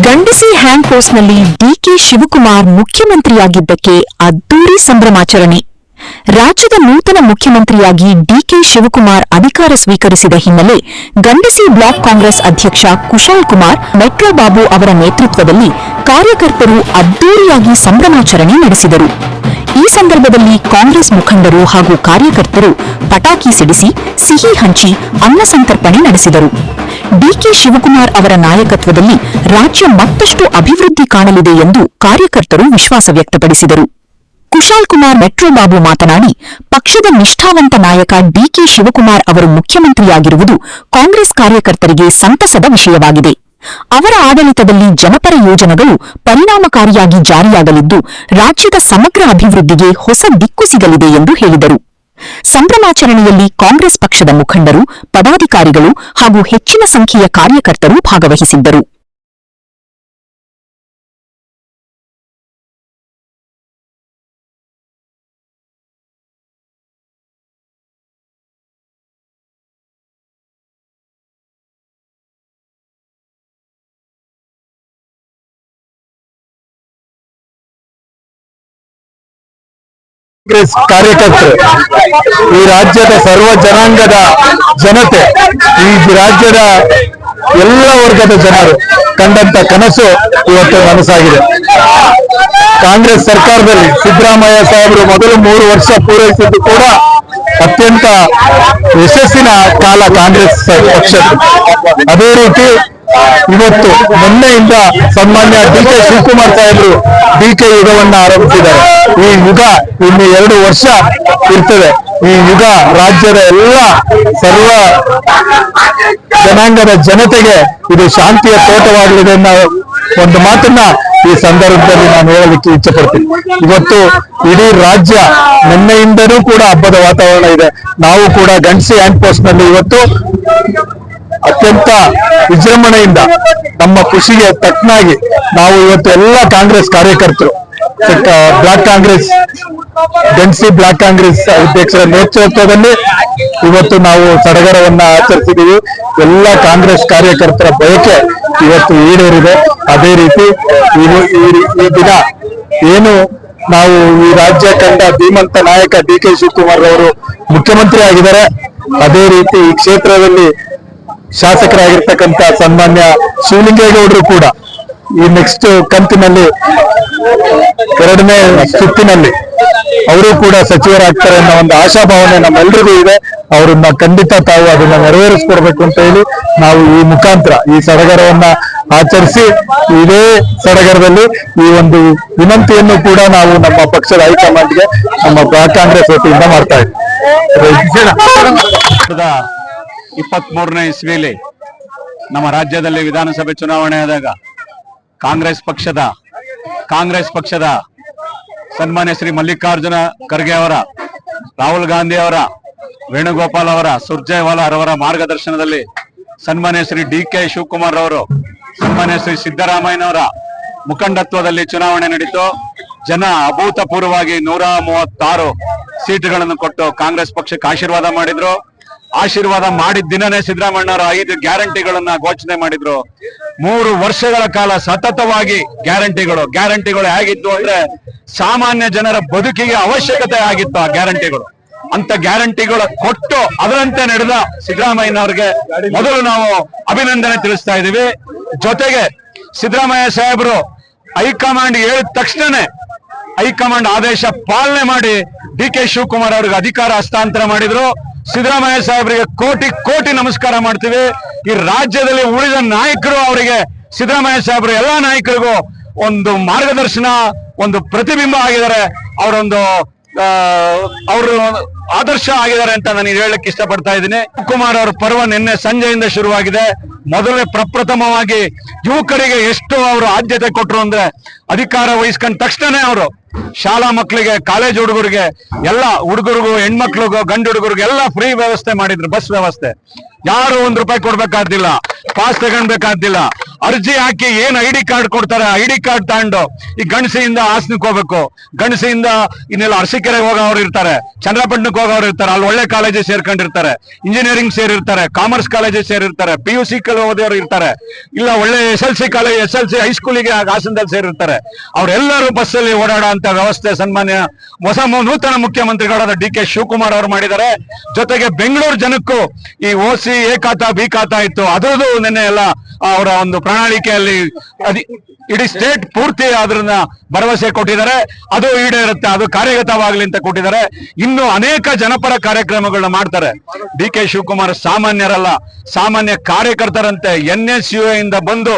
Gandasi hand ಪೋಸ್ಟ್ನಲ್ಲಿ DK Shivakumar ಮುಖ್ಯಮಂತ್ರಿಯಾಗಿದ್ದಕ್ಕೆ ಅದ್ದೂರಿ ಸಂಭ್ರಮಾಚರಣೆ. ರಾಜ್ಯದ ನೂತನ ಮುಖ್ಯಮಂತ್ರಿಯಾಗಿ ಡಿಕೆ ಶಿವಕುಮಾರ್ ಅಧಿಕಾರ ಸ್ವೀಕರಿಸಿದ ಹಿನ್ನೆಲೆ ಗಂಡಸಿ ಬ್ಲಾಕ್ ಕಾಂಗ್ರೆಸ್ ಅಧ್ಯಕ್ಷ ಕುಶಾಲ್ ಕುಮಾರ್ ಮೆಟ್ರೋ ಬಾಬು ಅವರ ನೇತೃತ್ವದಲ್ಲಿ ಕಾರ್ಯಕರ್ತರು ಅದ್ದೂರಿಯಾಗಿ ಸಂಭ್ರಮಾಚರಣೆ ನಡೆಸಿದರು. ಈ ಸಂದರ್ಭದಲ್ಲಿ ಕಾಂಗ್ರೆಸ್ ಮುಖಂಡರು ಹಾಗೂ ಕಾರ್ಯಕರ್ತರು ಪಟಾಕಿ ಸಿಡಿಸಿ, ಸಿಹಿ ಹಂಚಿ ಅನ್ನ ಸಂತರ್ಪಣೆ ನಡೆಸಿದರು. ಡಿಕೆ ಶಿವಕುಮಾರ್ ಅವರ ನಾಯಕತ್ವದಲ್ಲಿ ರಾಜ್ಯ ಮತ್ತಷ್ಟು ಅಭಿವೃದ್ಧಿ ಕಾಣಲಿದೆ ಎಂದು ಕಾರ್ಯಕರ್ತರು ವಿಶ್ವಾಸ ವ್ಯಕ್ತಪಡಿಸಿದರು. ಕುಶಾಲ್ ಕುಮಾರ್ ಮೆಟ್ರೋ ಬಾಬು ಮಾತನಾಡಿ, ಪಕ್ಷದ ನಿಷ್ಠಾವಂತ ನಾಯಕ ಡಿಕೆ ಶಿವಕುಮಾರ್ ಅವರು ಮುಖ್ಯಮಂತ್ರಿಯಾಗಿರುವುದು ಕಾಂಗ್ರೆಸ್ ಕಾರ್ಯಕರ್ತರಿಗೆ ಸಂತಸದ ವಿಷಯವಾಗಿದೆ. ಅವರ ಆಡಳಿತದಲ್ಲಿ ಜನಪರ ಯೋಜನೆಗಳು ಪರಿಣಾಮಕಾರಿಯಾಗಿ ಜಾರಿಯಾಗಲಿದ್ದು ರಾಜ್ಯದ ಸಮಗ್ರ ಅಭಿವೃದ್ಧಿಗೆ ಹೊಸ ದಿಕ್ಕು ಸಿಗಲಿದೆ ಎಂದು ಹೇಳಿದರು. ಸಂಭ್ರಮಾಚರಣೆಯಲ್ಲಿ ಕಾಂಗ್ರೆಸ್ ಪಕ್ಷದ ಮುಖಂಡರು, ಪದಾಧಿಕಾರಿಗಳು ಹಾಗೂ ಹೆಚ್ಚಿನ ಸಂಖ್ಯೆಯ ಕಾರ್ಯಕರ್ತರು ಭಾಗವಹಿಸಿದ್ದರು. ಕಾಂಗ್ರೆಸ್ ಕಾರ್ಯಕರ್ತರು, ಈ ರಾಜ್ಯದ ಸರ್ವ ಜನಾಂಗದ ಜನತೆ, ಈ ರಾಜ್ಯದ ಎಲ್ಲ ವರ್ಗದ ಜನರು ಕಂಡಂತ ಕನಸು ಇವತ್ತು ನನಸಾಗಿದೆ. ಕಾಂಗ್ರೆಸ್ ಸರ್ಕಾರದಲ್ಲಿ ಸಿದ್ದರಾಮಯ್ಯ ಸಾಹೇಬರು ಮೊದಲು 3 ವರ್ಷ ಪೂರೈಸಿದ್ದು ಕೂಡ ಅತ್ಯಂತ ಯಶಸ್ಸಿನ ಕಾಲ ಕಾಂಗ್ರೆಸ್ ಪಕ್ಷದ. ಅದೇ ರೀತಿ ಇವತ್ತು ಮೊನ್ನೆಯಿಂದ ಸನ್ಮಾನ್ಯ ಡಿಕೆ ಶಿವಕುಮಾರ್ ಸಾಹೇಬರು ಡಿಕೆ ಯುಗವನ್ನ ಆರಂಭಿಸಿದ್ದಾರೆ. ಈ ಯುಗ ಇನ್ನು 2 ವರ್ಷ ಇರ್ತದೆ. ಈ ಯುಗ ರಾಜ್ಯದ ಎಲ್ಲ ಸರ್ವ ಜನಾಂಗದ ಜನತೆಗೆ ಇದು ಶಾಂತಿಯ ತೋಟವಾಗಲಿದೆ ಅನ್ನೋ ಒಂದು ಮಾತನ್ನ ಈ ಸಂದರ್ಭದಲ್ಲಿ ನಾನು ಹೇಳಲಿಕ್ಕೆ ಇಚ್ಛೆ ಪಡ್ತೀನಿ. ಇವತ್ತು ಇಡೀ ರಾಜ್ಯ ನಿನ್ನೆಯಿಂದನೂ ಕೂಡ ಹಬ್ಬದ ವಾತಾವರಣ ಇದೆ. ನಾವು ಕೂಡ ಗಂಡಸಿ ಹ್ಯಾಂಡ್ ಪೋಸ್ಟ್ ನಲ್ಲಿ ಇವತ್ತು ಅತ್ಯಂತ ವಿಜೃಂಭಣೆಯಿಂದ ನಮ್ಮ ಖುಷಿಗೆ ತಕ್ಕನಾಗಿ ನಾವು ಇವತ್ತು ಎಲ್ಲ ಕಾಂಗ್ರೆಸ್ ಕಾರ್ಯಕರ್ತರು, ಬ್ಲಾಕ್ ಕಾಂಗ್ರೆಸ್ ಗಂಡಸಿ ಬ್ಲಾಕ್ ಕಾಂಗ್ರೆಸ್ ಅಧ್ಯಕ್ಷರ ನೇತೃತ್ವದಲ್ಲಿ ಇವತ್ತು ನಾವು ಸಡಗರವನ್ನ ಆಚರಿಸಿದ್ದೀವಿ. ಎಲ್ಲ ಕಾಂಗ್ರೆಸ್ ಕಾರ್ಯಕರ್ತರ ಬಯಕೆ ಇವತ್ತು ಈಡೇರಿದೆ. ಅದೇ ರೀತಿ ಈ ದಿನ ಏನು ನಾವು ಈ ರಾಜ್ಯ ಕಂಡ ಧೀಮಂತ ನಾಯಕ ಡಿಕೆ ಶಿವಕುಮಾರ್ ಅವರು ಮುಖ್ಯಮಂತ್ರಿ ಆಗಿದ್ದಾರೆ, ಅದೇ ರೀತಿ ಈ ಕ್ಷೇತ್ರದಲ್ಲಿ ಶಾಸಕರಾಗಿರ್ತಕ್ಕಂಥ ಸನ್ಮಾನ್ಯ ಶಿವಲಿಂಗೇಗೌಡರು ಕೂಡ ಈ ನೆಕ್ಸ್ಟ್ ಕಂತಿನಲ್ಲಿ 2ನೇ ಸುತ್ತಿನಲ್ಲಿ ಅವರು ಕೂಡ ಸಚಿವರಾಗ್ತಾರೆ ಅನ್ನೋ ಒಂದು ಆಶಾಭಾವನೆ ನಮ್ಮೆಲ್ಲರಿಗೂ ಇದೆ. ಅವ್ರನ್ನ ಖಂಡಿತ ತಾವು ಅದನ್ನ ನೆರವೇರಿಸ್ಕೊಡ್ಬೇಕು ಅಂತ ಹೇಳಿ ನಾವು ಈ ಮುಖಾಂತರ ಈ ಸಡಗರವನ್ನ ಆಚರಿಸಿ, ಇದೇ ಸಡಗರದಲ್ಲಿ ಈ ಒಂದು ವಿನಂತಿಯನ್ನು ಕೂಡ ನಾವು ನಮ್ಮ ಪಕ್ಷದ ಹೈಕಮಾಂಡ್ಗೆ ನಮ್ಮ ಬ್ಲಾಕ್ ಕಾಂಗ್ರೆಸ್ ವತಿಯಿಂದ ಮಾಡ್ತಾ ಇದ್ದೀವಿ. 23ನೇ ಇಸ್ವಿಯಲ್ಲಿ ನಮ್ಮ ರಾಜ್ಯದಲ್ಲಿ ವಿಧಾನಸಭೆ ಚುನಾವಣೆ ಆದಾಗ ಕಾಂಗ್ರೆಸ್ ಪಕ್ಷದ ಸನ್ಮಾನ್ಯ ಶ್ರೀ ಮಲ್ಲಿಕಾರ್ಜುನ ಖರ್ಗೆ ಅವರ, ರಾಹುಲ್ ಗಾಂಧಿ ಅವರ, ವೇಣುಗೋಪಾಲ್ ಅವರ, ಸುರ್ಜೇವಾಲಾ ಅವರ ಮಾರ್ಗದರ್ಶನದಲ್ಲಿ ಸನ್ಮಾನ್ಯ ಶ್ರೀ ಡಿಕೆ ಶಿವಕುಮಾರ್ ಅವರು, ಸನ್ಮಾನ್ಯ ಶ್ರೀ ಸಿದ್ದರಾಮಯ್ಯನವರ ಮುಖಂಡತ್ವದಲ್ಲಿ ಚುನಾವಣೆ ನಡೀತು. ಜನ ಅಭೂತಪೂರ್ವವಾಗಿ 136 ಸೀಟುಗಳನ್ನು ಕೊಟ್ಟು ಕಾಂಗ್ರೆಸ್ ಪಕ್ಷಕ್ಕೆ ಆಶೀರ್ವಾದ ಮಾಡಿದ್ರು. ಆಶೀರ್ವಾದ ಮಾಡಿದ ದಿನನೇ ಸಿದ್ದರಾಮಯ್ಯನವರು 5 ಗ್ಯಾರಂಟಿಗಳನ್ನ ಘೋಷಣೆ ಮಾಡಿದ್ರು. 3 ವರ್ಷಗಳ ಕಾಲ ಸತತವಾಗಿ ಗ್ಯಾರಂಟಿಗಳು ಹೇಗಿತ್ತು ಅಂದ್ರೆ ಸಾಮಾನ್ಯ ಜನರ ಬದುಕಿಗೆ ಅವಶ್ಯಕತೆ ಆಗಿತ್ತು. ಆ ಗ್ಯಾರಂಟಿಗಳು ಅಂತ ಗ್ಯಾರಂಟಿಗಳು ಕೊಟ್ಟು ಅದರಂತೆ ನಡೆದ ಸಿದ್ದರಾಮಯ್ಯನವರಿಗೆ ಮೊದಲು ನಾವು ಅಭಿನಂದನೆ ತಿಳಿಸ್ತಾ ಇದ್ದೀವಿ. ಜೊತೆಗೆ ಸಿದ್ದರಾಮಯ್ಯ ಸಾಹೇಬರು ಹೈಕಮಾಂಡ್ ಹೇಳಿದ ತಕ್ಷಣನೇ ಹೈಕಮಾಂಡ್ ಆದೇಶ ಪಾಲನೆ ಮಾಡಿ ಡಿಕೆ ಶಿವಕುಮಾರ್ ಅವರಿಗೆ ಅಧಿಕಾರ ಹಸ್ತಾಂತರ ಮಾಡಿದ್ರು. ಸಿದ್ದರಾಮಯ್ಯ ಸಾಹೇಬರಿಗೆ ಕೋಟಿ ನಮಸ್ಕಾರ ಮಾಡ್ತೀವಿ. ಈ ರಾಜ್ಯದಲ್ಲಿ ಉಳಿದ ನಾಯಕರು ಅವರಿಗೆ, ಸಿದ್ದರಾಮಯ್ಯ ಸಾಹೇಬರು ಎಲ್ಲಾ ನಾಯಕರಿಗೂ ಒಂದು ಮಾರ್ಗದರ್ಶನ, ಒಂದು ಪ್ರತಿಬಿಂಬ ಆಗಿದ್ದಾರೆ. ಅವರು ಆದರ್ಶ ಆಗಿದ್ದಾರೆ ಅಂತ ನಾನು ಹೇಳಲಿಕ್ಕೆ ಇಷ್ಟಪಡ್ತಾ ಇದ್ದೀನಿ. ಶಿವಕುಮಾರ್ ಅವರ ಪರ್ವ ನಿನ್ನೆ ಸಂಜೆಯಿಂದ ಶುರುವಾಗಿದೆ. ಮೊದಲೇ ಪ್ರಪ್ರಥಮವಾಗಿ ಯುವಕರಿಗೆ ಎಷ್ಟು ಅವರು ಆದ್ಯತೆ ಕೊಟ್ಟರು ಅಂದ್ರೆ, ಅಧಿಕಾರ ವಹಿಸ್ಕೊಂಡ ತಕ್ಷಣನೇ ಅವರು ಶಾಲಾ ಮಕ್ಕಳಿಗೆ, ಕಾಲೇಜ್ ಹುಡುಗರಿಗೆ, ಎಲ್ಲ ಹುಡುಗರಿಗೂ, ಹೆಣ್ಮಕ್ಳಿಗೂ, ಗಂಡು ಹುಡುಗರಿಗೆ ಎಲ್ಲ ಫ್ರೀ ವ್ಯವಸ್ಥೆ ಮಾಡಿದ್ರು. ಬಸ್ ವ್ಯವಸ್ಥೆ, ಯಾರು ₹1 ಕೊಡ್ಬೇಕಾದಿಲ್ಲ, ಪಾಸ್ ತಗೊಳ್ಬೇಕಾದಿಲ್ಲ. ಅರ್ಜಿ ಹಾಕಿ ಏನ್ ಐಡಿ ಕಾರ್ಡ್ ಕೊಡ್ತಾರೆ, ಐಡಿ ಕಾರ್ಡ್ ತಗೊಂಡು ಈ ಗಣಸಿಯಿಂದ ಹಾಸನಕ್ಕೆ ಹೋಗ್ಬೇಕು, ಗಣಸಿಯಿಂದ ಇನ್ನೆಲ್ಲ ಅರಸೀಕೆರೆಗೆ ಹೋಗೋರು ಇರ್ತಾರೆ, ಚಂದ್ರಪಟ್ಟಣಕ್ಕೆ ಹೋಗೋರು ಇರ್ತಾರೆ, ಅಲ್ಲಿ ಒಳ್ಳೆ ಕಾಲೇಜಸ್ ಸೇರ್ಕೊಂಡಿರ್ತಾರೆ, ಇಂಜಿನಿಯರಿಂಗ್ ಸೇರಿರ್ತಾರೆ, ಕಾಮರ್ಸ್ ಕಾಲೇಜಸ್ ಸೇರಿರ್ತಾರೆ, PUC ಓದೋರು ಇರ್ತಾರೆ, ಇಲ್ಲ ಒಳ್ಳೆ SLC ಕಾಲೇಜ್ SLC ಹೈಸ್ಕೂಲಿಗೆ ಹಾಸನದಲ್ಲಿ ಸೇರಿರ್ತಾರೆ. ಅವರೆಲ್ಲರೂ ಬಸ್ಸಲ್ಲಿ ಓಡಾಡೋ ಅಂತ ವ್ಯವಸ್ಥೆ ಸನ್ಮಾನ್ಯ ನೂತನ ಮುಖ್ಯಮಂತ್ರಿಗಳಾದ DK ಶಿವಕುಮಾರ್ ಅವರು ಮಾಡಿದ್ದಾರೆ. ಜೊತೆಗೆ ಬೆಂಗಳೂರು ಜನಕ್ಕೂ ಈ OC A ಖಾತಾ B ಖಾತಾ ಇತ್ತು, ಅದರದ್ದು ನಿನ್ನೆ ಎಲ್ಲ ಅವರ ಒಂದು ಪ್ರಣಾಳಿಕೆಯಲ್ಲಿ ಇಡೀ ಸ್ಟೇಟ್ ಪೂರ್ತಿ ಅದನ್ನ ಭರವಸೆ ಕೊಟ್ಟಿದ್ದಾರೆ. ಅದು ಈಡೇರುತ್ತೆ, ಅದು ಕಾರ್ಯಗತವಾಗಲಿ ಅಂತ ಕೊಟ್ಟಿದ್ದಾರೆ. ಇನ್ನು ಅನೇಕ ಜನಪರ ಕಾರ್ಯಕ್ರಮಗಳನ್ನ ಮಾಡ್ತಾರೆ. DK ಶಿವಕುಮಾರ್ ಸಾಮಾನ್ಯರಲ್ಲ, ಸಾಮಾನ್ಯ ಕಾರ್ಯಕರ್ತರಂತೆ NSUA ಇಂದ ಬಂದು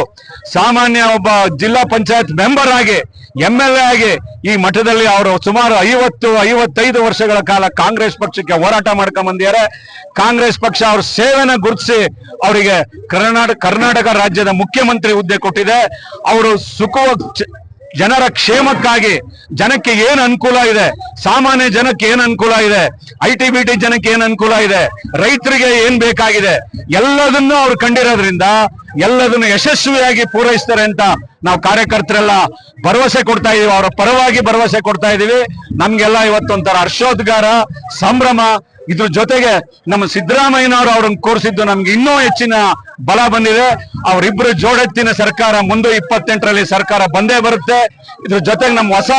ಸಾಮಾನ್ಯ ಒಬ್ಬ ಜಿಲ್ಲಾ ಪಂಚಾಯತ್ ಮೆಂಬರ್ ಆಗಿ MLA ಆಗಿ ಈ ಮಠದಲ್ಲಿ ಅವರು ಸುಮಾರು 50-55 ವರ್ಷಗಳ ಕಾಲ ಕಾಂಗ್ರೆಸ್ ಪಕ್ಷಕ್ಕೆ ಹೋರಾಟ ಮಾಡ್ಕೊಂಡ್ ಬಂದಿದ್ದಾರೆ. ಕಾಂಗ್ರೆಸ್ ಪಕ್ಷ ಅವ್ರ ಸೇವೆನ ಗುರುತಿಸಿ ಅವರಿಗೆ ಕರ್ನಾಟಕ ರಾಜ್ಯದ ಮುಖ್ಯಮಂತ್ರಿ ಹುದ್ದೆ ಕೊಟ್ಟಿದೆ. ಅವರು ಜನರ ಕ್ಷೇಮಕ್ಕಾಗಿ, ಜನಕ್ಕೆ ಏನ್ ಅನುಕೂಲ ಇದೆ, ಸಾಮಾನ್ಯ ಜನಕ್ಕೆ ಏನ್ ಅನುಕೂಲ ಇದೆ, IT-BT ಜನಕ್ಕೆ ಏನ್ ಅನುಕೂಲ ಇದೆ, ರೈತರಿಗೆ ಏನ್ ಬೇಕಾಗಿದೆ, ಎಲ್ಲದನ್ನು ಅವ್ರು ಕಂಡಿರೋದ್ರಿಂದ ಎಲ್ಲದನ್ನು ಯಶಸ್ವಿಯಾಗಿ ಪೂರೈಸ್ತಾರೆ ಅಂತ ನಾವು ಕಾರ್ಯಕರ್ತರೆಲ್ಲ ಭರವಸೆ ಕೊಡ್ತಾ ಇದೀವಿ. ಅವರ ಪರವಾಗಿ ಭರವಸೆ ಕೊಡ್ತಾ ಇದೀವಿ. ನಮ್ಗೆಲ್ಲ ಇವತ್ತೊಂಥರ ಹರ್ಷೋದ್ಗಾರ, ಸಂಭ್ರಮ. ಇದ್ರ ಜೊತೆಗೆ ನಮ್ಮ ಸಿದ್ದರಾಮಯ್ಯನವರು ಅವ್ರನ್ನ ಕೋರಿಸಿದ್ದು ನಮ್ಗೆ ಇನ್ನೂ ಹೆಚ್ಚಿನ ಬಲ ಬಂದಿದೆ. ಅವರಿಬ್ರು ಜೋಡೆತ್ತಿನ ಸರ್ಕಾರ ಮುಂದೆ 28ರಲ್ಲಿ ಸರ್ಕಾರ ಬಂದೇ ಬರುತ್ತೆ. ಇದ್ರ ಜೊತೆಗೆ ನಮ್ಮ ಹೊಸ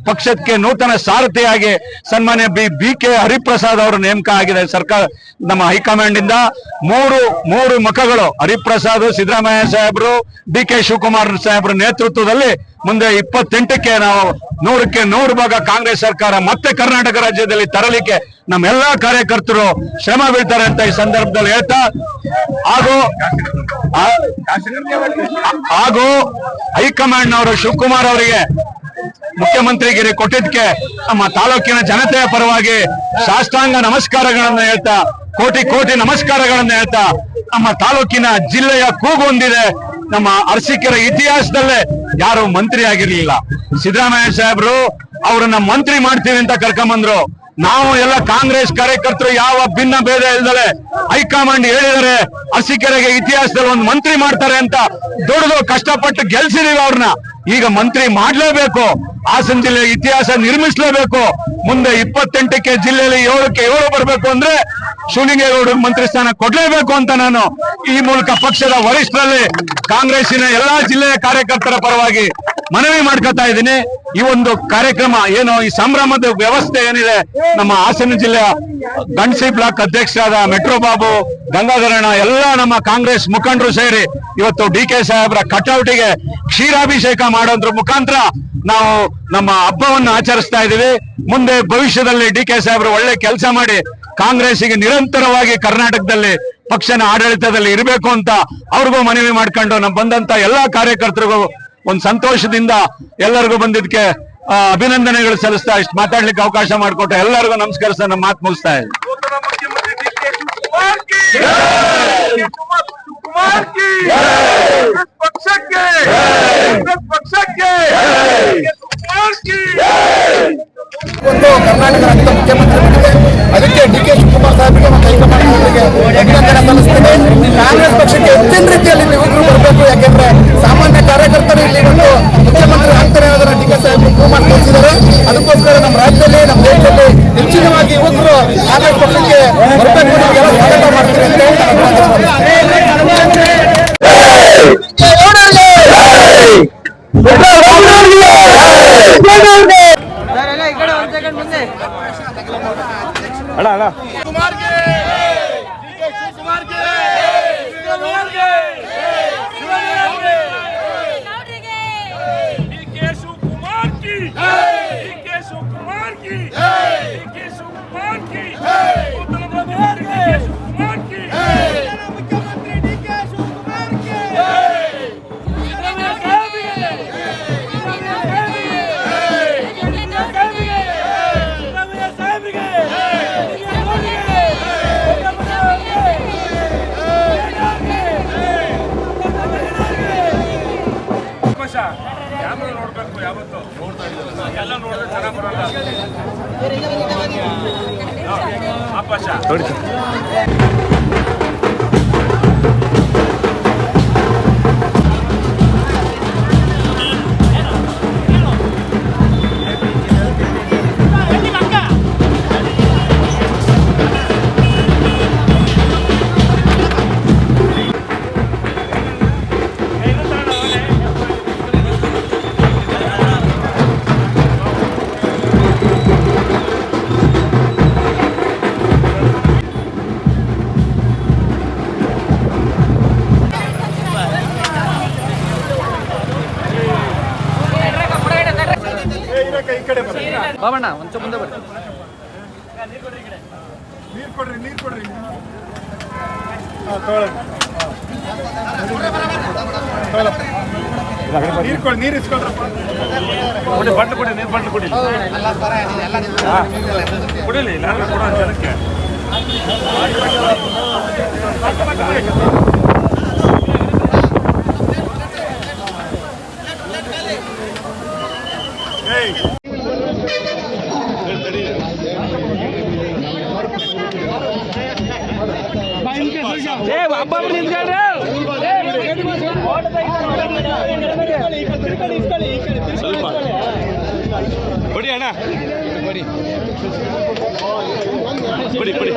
ಪಕ್ಷಕ್ಕೆ ನೂತನ ಸಾರಥಿಯಾಗಿ ಸನ್ಮಾನ್ಯ BK ಹರಿಪ್ರಸಾದ್ ಅವರು ನೇಮಕ ಆಗಿದೆ ಸರ್ಕಾರ ನಮ್ಮ ಹೈಕಮಾಂಡ್ ಇಂದ. ಮೂರು ಮುಖಗಳು, ಹರಿಪ್ರಸಾದ್, ಸಿದ್ದರಾಮಯ್ಯ ಸಾಹೇಬ್ರು, DK ಶಿವಕುಮಾರ್ ಸಾಹೇಬ್ರ ನೇತೃತ್ವದಲ್ಲಿ ಮುಂದೆ 28ಕ್ಕೆ ನಾವು 100ಕ್ಕೆ 100 ಭಾಗ ಕಾಂಗ್ರೆಸ್ ಸರ್ಕಾರ ಮತ್ತೆ ಕರ್ನಾಟಕ ರಾಜ್ಯದಲ್ಲಿ ತರಲಿಕ್ಕೆ ನಮ್ಮೆಲ್ಲಾ ಕಾರ್ಯಕರ್ತರು ಶ್ರಮ ಬೀಳ್ತಾರೆ ಅಂತ ಈ ಸಂದರ್ಭದಲ್ಲಿ ಹೇಳ್ತಾ, ಹಾಗೂ ಹೈಕಮಾಂಡ್ ನವರು ಶಿವಕುಮಾರ್ ಅವರಿಗೆ ಮುಖ್ಯಮಂತ್ರಿಗಿರಿ ಕೊಟ್ಟಿದ್ದಕ್ಕೆ ನಮ್ಮ ತಾಲೂಕಿನ ಜನತೆಯ ಪರವಾಗಿ ಸಾಷ್ಟಾಂಗ ನಮಸ್ಕಾರಗಳನ್ನ ಹೇಳ್ತಾ, ಕೋಟಿ ನಮಸ್ಕಾರಗಳನ್ನ ಹೇಳ್ತಾ, ನಮ್ಮ ತಾಲೂಕಿನ ಜಿಲ್ಲೆಯ ಕೂಗು ಹೊಂದಿದೆ. ನಮ್ಮ ಅರಸೀಕೆರೆ ಇತಿಹಾಸದಲ್ಲೇ ಯಾರು ಮಂತ್ರಿ ಆಗಿರ್ಲಿಲ್ಲ. ಸಿದ್ದರಾಮಯ್ಯ ಸಾಹೇಬ್ರು ಅವ್ರನ್ನ ಮಂತ್ರಿ ಮಾಡ್ತೀವಿ ಅಂತ ಕರ್ಕೊಂಬಂದ್ರು. ನಾವು ಎಲ್ಲ ಕಾಂಗ್ರೆಸ್ ಕಾರ್ಯಕರ್ತರು ಯಾವ ಭಿನ್ನ ಭೇದ ಇಲ್ದಲೆ ಹೈಕಮಾಂಡ್ ಹೇಳಿದರೆ ಅರಸೀಕೆರೆಗೆ ಇತಿಹಾಸದಲ್ಲಿ ಒಂದು ಮಂತ್ರಿ ಮಾಡ್ತಾರೆ ಅಂತ ದುಡಿದು ಕಷ್ಟಪಟ್ಟು ಗೆಲ್ಸಿದೀವಿ ಅವ್ರನ್ನ. ಈಗ ಮಂತ್ರಿ ಮಾಡ್ಲೇಬೇಕು, ಹಾಸನ ಜಿಲ್ಲೆ ಇತಿಹಾಸ ನಿರ್ಮಿಸಲೇಬೇಕು. ಮುಂದೆ 28ಕ್ಕೆ ಜಿಲ್ಲೆಯಲ್ಲಿ 7ಕ್ಕೆ 7 ಬರ್ಬೇಕು ಅಂದ್ರೆ ಶಿವಲಿಂಗೇಗೌಡ ಮಂತ್ರಿ ಸ್ಥಾನ ಕೊಡ್ಲೇಬೇಕು ಅಂತ ನಾನು ಈ ಮೂಲಕ ಪಕ್ಷದ ವರಿಷ್ಠರಲ್ಲಿ ಕಾಂಗ್ರೆಸ್ಸಿನ ಎಲ್ಲಾ ಜಿಲ್ಲೆಯ ಕಾರ್ಯಕರ್ತರ ಪರವಾಗಿ ಮನವಿ ಮಾಡ್ಕೊತಾ ಇದ್ದೀನಿ. ಈ ಒಂದು ಕಾರ್ಯಕ್ರಮ ಏನು, ಈ ಸಂಭ್ರಮದ ವ್ಯವಸ್ಥೆ ಏನಿದೆ, ನಮ್ಮ ಹಾಸನ ಜಿಲ್ಲೆಯ ಗಣಸಿ ಬ್ಲಾಕ್ ಅಧ್ಯಕ್ಷರಾದ ಮೆಟ್ರೋ ಬಾಬು, ಗಂಗಾಧರಣ, ಎಲ್ಲ ನಮ್ಮ ಕಾಂಗ್ರೆಸ್ ಮುಖಂಡರು ಸೇರಿ ಇವತ್ತು DK ಸಾಹೇಬ್ರ ಕಟೌಟಿಗೆ ಕ್ಷೀರಾಭಿಷೇಕ ಮಾಡೋದ್ರ ಮುಖಾಂತರ ನಾವು ನಮ್ಮ ಹಬ್ಬವನ್ನು ಆಚರಿಸ್ತಾ ಇದೀವಿ. ಮುಂದೆ ಭವಿಷ್ಯದಲ್ಲಿ DK ಸಾಹೇಬ್ರು ಒಳ್ಳೆ ಕೆಲಸ ಮಾಡಿ ಕಾಂಗ್ರೆಸ್ಸಿಗೆ ನಿರಂತರವಾಗಿ ಕರ್ನಾಟಕದಲ್ಲಿ ಪಕ್ಷನ ಆಡಳಿತದಲ್ಲಿ ಇರಬೇಕು ಅಂತ ಅವ್ರಿಗೂ ಮನವಿ ಮಾಡ್ಕೊಂಡು ನಮ್ಮ ಬಂದಂತ ಎಲ್ಲಾ ಕಾರ್ಯಕರ್ತರಿಗೂ ಒಂದು ಸಂತೋಷದಿಂದ ಎಲ್ಲರಿಗೂ ಬಂದಿದ್ದಕ್ಕೆ ಅಭಿನಂದನೆಗಳು ಸಲ್ಲಿಸ್ತಾ ಇಷ್ಟು ಮಾತಾಡ್ಲಿಕ್ಕೆ ಅವಕಾಶ ಮಾಡಿಕೊಟ್ಟು ಎಲ್ಲರಿಗೂ ನಮಸ್ಕರಿಸ್ತಾ ನಮ್ಮ ಮಾತು ಮುಗಿಸ್ತಾ ಇದ್ದೀನಿ. ಒಂದು ಕರ್ನಾಟಕ ರಾಜ್ಯದ ಮುಖ್ಯಮಂತ್ರಿ ಬಂದಿದೆ, ಅದಕ್ಕೆ DK ಶಿವಕುಮಾರ್ ಸಾಹೇಬರಿಗೆ ಮತ್ತು ಹೈಕಮಾಂಡ್ ಅವರಿಗೆ ಅಭಿನಂದನೆ ಸಲ್ಲಿಸ್ತೇನೆ. ಕಾಂಗ್ರೆಸ್ ಪಕ್ಷಕ್ಕೆ ಹೆಚ್ಚಿನ ರೀತಿಯಲ್ಲಿ ಯುವಕರು ಬರಬೇಕು, ಯಾಕೆಂದ್ರೆ ಸಾಮಾನ್ಯ ಕಾರ್ಯಕರ್ತರು ಇಲ್ಲಿ ಒಂದು ಮುಖ್ಯಮಂತ್ರಿ ಆಗ್ತಾರೆ ಅನ್ನೋದನ್ನ DK ಸಾಹೇಬರು ಪ್ರೂವ್ ಮಾಡಿ ತೋರಿಸಿದ್ದಾರೆ. ಅದಕ್ಕೋಸ್ಕರ ನಮ್ಮ ರಾಜ್ಯದಲ್ಲಿ, ನಮ್ಮ ದೇಶದಲ್ಲಿ ಹೆಚ್ಚಿನವಾಗಿ ಯುವಕರು ಕಾಂಗ್ರೆಸ್ ಪಕ್ಷಕ್ಕೆ ಬರಬೇಕು, ನಿಮಗೆಲ್ಲ ಸ್ವಾಗತ ಮಾಡ್ತೀನಿ ಅಂತ ಕ್ಯಾಮ್ರಾ ನೋಡ್ಬೇಕು, ಯಾವತ್ತು ನೋಡ್ತಾ ಇದ್ದೀವಿ ಎಲ್ಲ ನೋಡಿದ್ರೆ ಚೆನ್ನಾಗಿ ಬರಲ್ಲ. ಆಪಾಶ ಬಾಬಣ್ಣ ಒಂಚೂರು ಮುಂದೆ ಬರ್ರಿ. ನೀರು ಕೊಡ್ರಿ ನೀರು ಇಸ್ಕೊಳ್ರಪ್ಪ. ಕೊಡಿ ಬಟ್ಲು ಕೊಡಿ, ನೀರು ಬಟ್ಲು ಕೊಡಿ. ಕುಡಿಲಿ ನಾನು ಕೊಡೋ ಜನಕ್ಕೆ. ಕೊಡಿ ಅಣ್ಣ, ಕೊಡಿ ಕೊಡಿ ಕೊಡಿ.